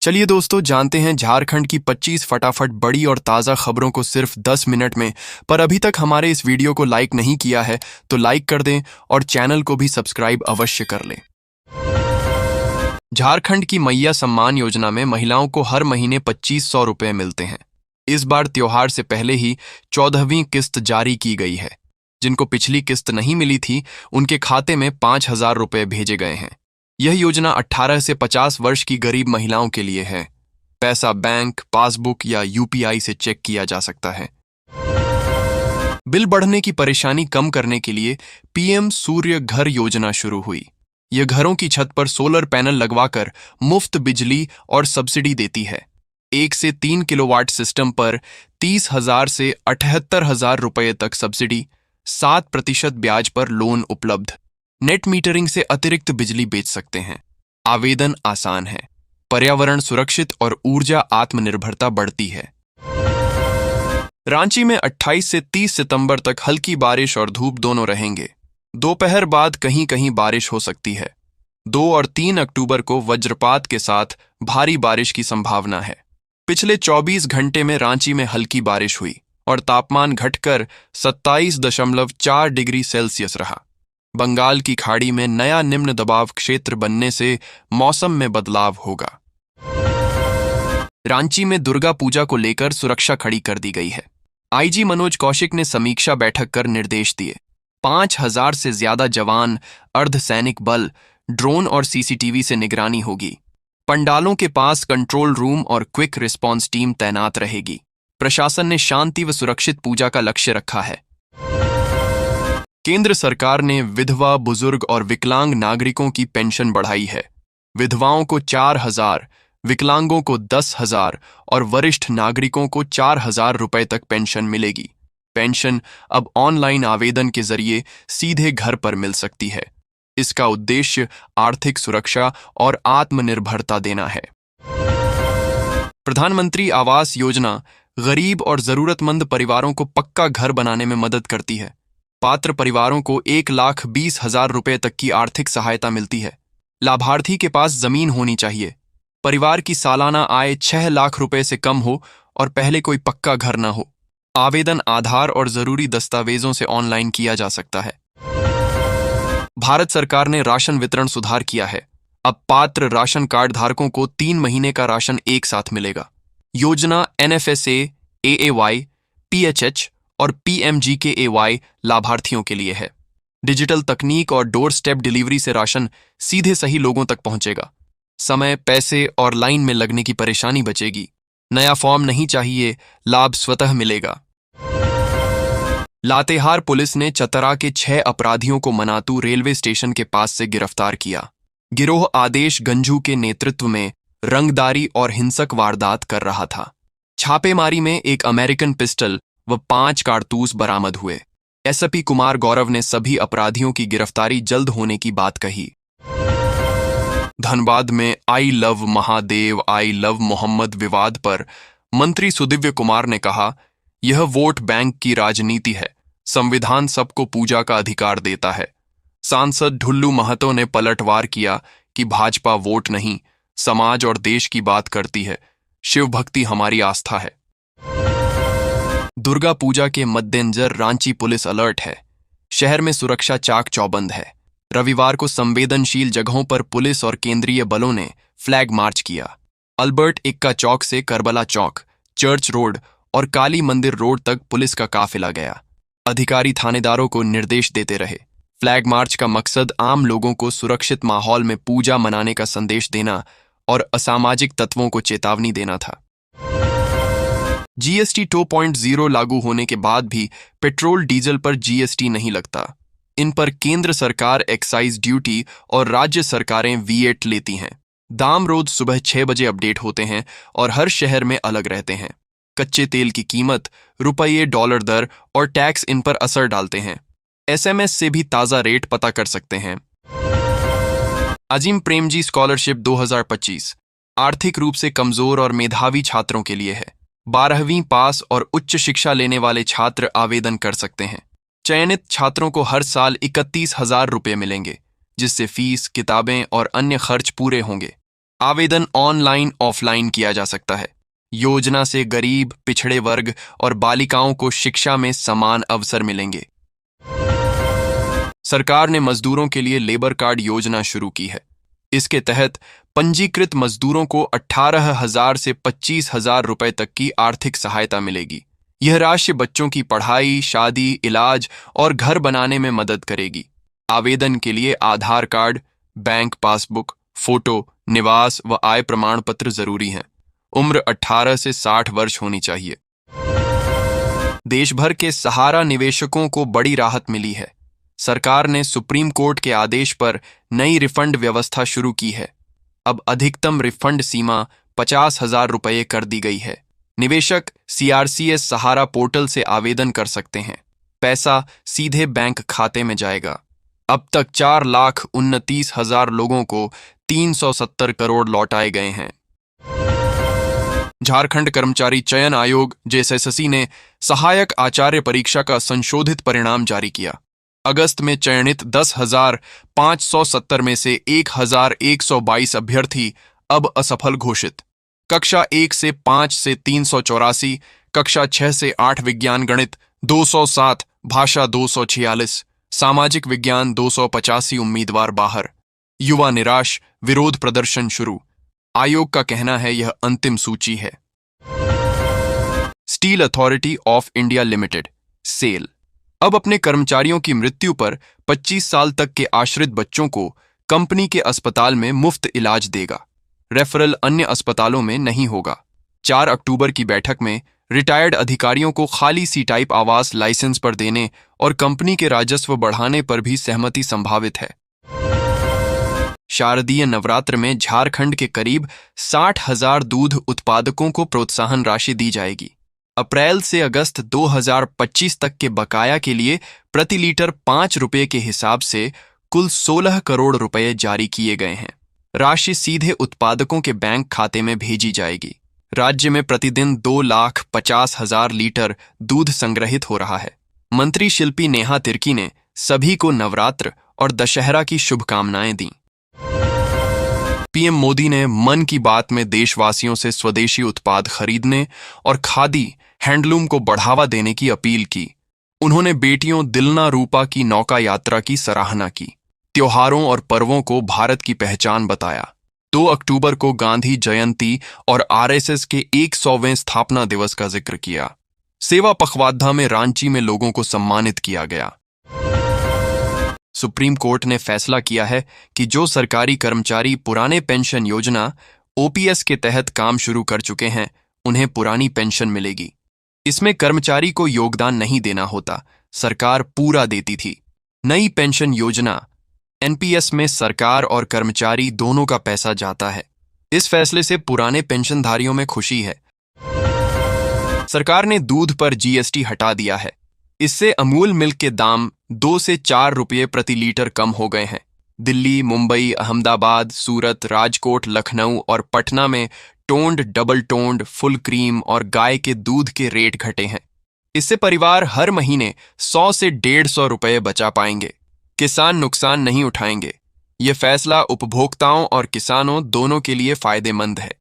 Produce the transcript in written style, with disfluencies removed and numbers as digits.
चलिए दोस्तों, जानते हैं झारखंड की 25 फटाफट बड़ी और ताज़ा खबरों को सिर्फ 10 मिनट में। पर अभी तक हमारे इस वीडियो को लाइक नहीं किया है तो लाइक कर दें और चैनल को भी सब्सक्राइब अवश्य कर लें। झारखंड की मैया सम्मान योजना में महिलाओं को हर महीने 2500 रुपये मिलते हैं। इस बार त्योहार से पहले ही 14वीं किस्त जारी की गई है। जिनको पिछली किस्त नहीं मिली थी उनके खाते में 5000 रुपये भेजे गए हैं। यह योजना 18 से 50 वर्ष की गरीब महिलाओं के लिए है। पैसा बैंक, पासबुक या यूपीआई से चेक किया जा सकता है। बिल बढ़ने की परेशानी कम करने के लिए पीएम सूर्य घर योजना शुरू हुई। यह घरों की छत पर सोलर पैनल लगवाकर मुफ्त बिजली और सब्सिडी देती है। 1 से 3 किलोवाट सिस्टम पर 30,000 से 78,000 रुपये तक सब्सिडी, 7% ब्याज पर लोन उपलब्ध। नेट मीटरिंग से अतिरिक्त बिजली बेच सकते हैं। आवेदन आसान है। पर्यावरण सुरक्षित और ऊर्जा आत्मनिर्भरता बढ़ती है। रांची में 28 से 30 सितंबर तक हल्की बारिश और धूप दोनों रहेंगे। दोपहर बाद कहीं कहीं बारिश हो सकती है। 2 और 3 अक्टूबर को वज्रपात के साथ भारी बारिश की संभावना है। पिछले 24 घंटे में रांची में हल्की बारिश हुई और तापमान घटकर 27.4 डिग्री सेल्सियस रहा। बंगाल की खाड़ी में नया निम्न दबाव क्षेत्र बनने से मौसम में बदलाव होगा। रांची में दुर्गा पूजा को लेकर सुरक्षा खड़ी कर दी गई है। आईजी मनोज कौशिक ने समीक्षा बैठक कर निर्देश दिए। 5000 से ज्यादा जवान, अर्धसैनिक बल, ड्रोन और सीसीटीवी से निगरानी होगी। पंडालों के पास कंट्रोल रूम और क्विक रिस्पॉन्स टीम तैनात रहेगी। प्रशासन ने शांति व सुरक्षित पूजा का लक्ष्य रखा है। केंद्र सरकार ने विधवा, बुजुर्ग और विकलांग नागरिकों की पेंशन बढ़ाई है। विधवाओं को 4000, विकलांगों को 10,000 और वरिष्ठ नागरिकों को 4000 रुपये तक पेंशन मिलेगी। पेंशन अब ऑनलाइन आवेदन के जरिए सीधे घर पर मिल सकती है। इसका उद्देश्य आर्थिक सुरक्षा और आत्मनिर्भरता देना है। प्रधानमंत्री आवास योजना गरीब और जरूरतमंद परिवारों को पक्का घर बनाने में मदद करती है। पात्र परिवारों को 1,20,000 रुपये तक की आर्थिक सहायता मिलती है। लाभार्थी के पास जमीन होनी चाहिए। परिवार की सालाना आय 6 लाख रुपए से कम हो और पहले कोई पक्का घर न हो। आवेदन आधार और जरूरी दस्तावेजों से ऑनलाइन किया जा सकता है। भारत सरकार ने राशन वितरण सुधार किया है। अब पात्र राशन कार्ड धारकों को 3 महीने का राशन एक साथ मिलेगा। योजना NFSA, AAY, PHH और PMGKAY लाभार्थियों के लिए है। डिजिटल तकनीक और डोर स्टेप डिलीवरी से राशन सीधे सही लोगों तक पहुंचेगा। समय, पैसे और लाइन में लगने की परेशानी बचेगी। नया फॉर्म नहीं चाहिए, लाभ स्वतः मिलेगा। लातेहार पुलिस ने चतरा के 6 अपराधियों को मनातू रेलवे स्टेशन के पास से गिरफ्तार किया। गिरोह आदेश गंजू के नेतृत्व में रंगदारी और हिंसक वारदात कर रहा था। छापेमारी में एक अमेरिकन पिस्टल व 5 कारतूस बरामद हुए। एसपी कुमार गौरव ने सभी अपराधियों की गिरफ्तारी जल्द होने की बात कही। धनबाद में I love Mahadev, I love Muhammad विवाद पर मंत्री सुदिव्य कुमार ने कहा, यह वोट बैंक की राजनीति है। संविधान सबको पूजा का अधिकार देता है। सांसद ढुल्लू महतो ने पलटवार किया कि भाजपा वोट नहीं, समाज और देश की बात करती है। शिव भक्ति हमारी आस्था है। दुर्गा पूजा के मद्देनजर रांची पुलिस अलर्ट है। शहर में सुरक्षा चाक चौबंद है। रविवार को संवेदनशील जगहों पर पुलिस और केंद्रीय बलों ने फ्लैग मार्च किया। अल्बर्ट एक्का चौक से करबला चौक, चर्च रोड और काली मंदिर रोड तक पुलिस का काफिला गया। अधिकारी थानेदारों को निर्देश देते रहे। फ्लैग मार्च का मकसद आम लोगों को सुरक्षित माहौल में पूजा मनाने का संदेश देना और असामाजिक तत्वों को चेतावनी देना था। GST 2.0 लागू होने के बाद भी पेट्रोल डीजल पर GST नहीं लगता। इन पर केंद्र सरकार एक्साइज ड्यूटी और राज्य सरकारें VAT लेती हैं। दाम रोज सुबह 6 बजे अपडेट होते हैं और हर शहर में अलग रहते हैं। कच्चे तेल की कीमत, रुपये, डॉलर दर और टैक्स इन पर असर डालते हैं। SMS से भी ताज़ा रेट पता कर सकते हैं। अजीम प्रेमजी स्कॉलरशिप 2025 आर्थिक रूप से कमजोर और मेधावी छात्रों के लिए है। 12वीं पास और उच्च शिक्षा लेने वाले छात्र आवेदन कर सकते हैं। चयनित छात्रों को हर साल 31,000 रुपये मिलेंगे, जिससे फीस, किताबें और अन्य खर्च पूरे होंगे। आवेदन ऑनलाइन ऑफलाइन किया जा सकता है। योजना से गरीब, पिछड़े वर्ग और बालिकाओं को शिक्षा में समान अवसर मिलेंगे। सरकार ने मजदूरों के लिए लेबर कार्ड योजना शुरू की है। इसके तहत पंजीकृत मजदूरों को 18,000 से 25,000 रुपए तक की आर्थिक सहायता मिलेगी। यह राशि बच्चों की पढ़ाई, शादी, इलाज और घर बनाने में मदद करेगी। आवेदन के लिए आधार कार्ड, बैंक पासबुक, फोटो, निवास व आय प्रमाण पत्र जरूरी हैं। उम्र 18 से 60 वर्ष होनी चाहिए। देश भर के सहारा निवेशकों को बड़ी राहत मिली है। सरकार ने सुप्रीम कोर्ट के आदेश पर नई रिफंड व्यवस्था शुरू की है। अब अधिकतम रिफंड सीमा 50,000 रुपये कर दी गई है। निवेशक CRCS सहारा पोर्टल से आवेदन कर सकते हैं। पैसा सीधे बैंक खाते में जाएगा। अब तक 4,29,000 लोगों को 370 करोड़ लौटाए गए हैं। झारखंड कर्मचारी चयन आयोग JSSC ने सहायक आचार्य परीक्षा का संशोधित परिणाम जारी किया। अगस्त में चयनित 10,570 में से 1,122 अभ्यर्थी अब असफल घोषित। कक्षा 1 से 5 से 384, कक्षा 6 से 8 विज्ञान गणित 207, भाषा 246, सामाजिक विज्ञान 285 उम्मीदवार बाहर। युवा निराश, विरोध प्रदर्शन शुरू। आयोग का कहना है यह अंतिम सूची है। Steel Authority of India Limited SAIL अब अपने कर्मचारियों की मृत्यु पर 25 साल तक के आश्रित बच्चों को कंपनी के अस्पताल में मुफ्त इलाज देगा। रेफरल अन्य अस्पतालों में नहीं होगा। 4 अक्टूबर की बैठक में रिटायर्ड अधिकारियों को खाली सी टाइप आवास लाइसेंस पर देने और कंपनी के राजस्व बढ़ाने पर भी सहमति संभावित है। शारदीय नवरात्र में झारखंड के करीब 60,000 दूध उत्पादकों को प्रोत्साहन राशि दी जाएगी। अप्रैल से अगस्त 2025 तक के बकाया के लिए प्रति लीटर 5 रुपये के हिसाब से कुल 16 करोड़ रुपए जारी किए गए हैं। राशि सीधे उत्पादकों के बैंक खाते में भेजी जाएगी। राज्य में प्रतिदिन 2,50,000 लीटर दूध संग्रहित हो रहा है। मंत्री शिल्पी नेहा तिर्की ने सभी को नवरात्र और दशहरा की शुभकामनाएं दी। पीएम मोदी ने मन की बात में देशवासियों से स्वदेशी उत्पाद खरीदने और खादी, हैंडलूम को बढ़ावा देने की अपील की। उन्होंने बेटियों दिलना रूपा की नौका यात्रा की सराहना की। त्योहारों और पर्वों को भारत की पहचान बताया। 2 अक्टूबर को गांधी जयंती और RSS के 100वें स्थापना दिवस का जिक्र किया। सेवा पखवाड़ा में रांची में लोगों को सम्मानित किया गया। सुप्रीम कोर्ट ने फैसला किया है कि जो सरकारी कर्मचारी पुराने पेंशन योजना OPS के तहत काम शुरू कर चुके हैं, उन्हें पुरानी पेंशन मिलेगी। इसमें कर्मचारी को योगदान नहीं देना होता, सरकार पूरा देती थी। नई पेंशन योजना NPS में सरकार और कर्मचारी दोनों का पैसा जाता है। इस फैसले से पुराने पेंशनधारियों में खुशी है। सरकार ने दूध पर GST हटा दिया है। इससे अमूल मिल्क के दाम 2 से 4 रुपये प्रति लीटर कम हो गए हैं। दिल्ली, मुंबई, अहमदाबाद, सूरत, राजकोट, लखनऊ और पटना में toned, double toned, full cream और गाय के दूध के रेट घटे हैं। इससे परिवार हर महीने 100 से 150 रुपये बचा पाएंगे। किसान नुकसान नहीं उठाएंगे। ये फैसला उपभोक्ताओं और किसानों दोनों के लिए फायदेमंद है।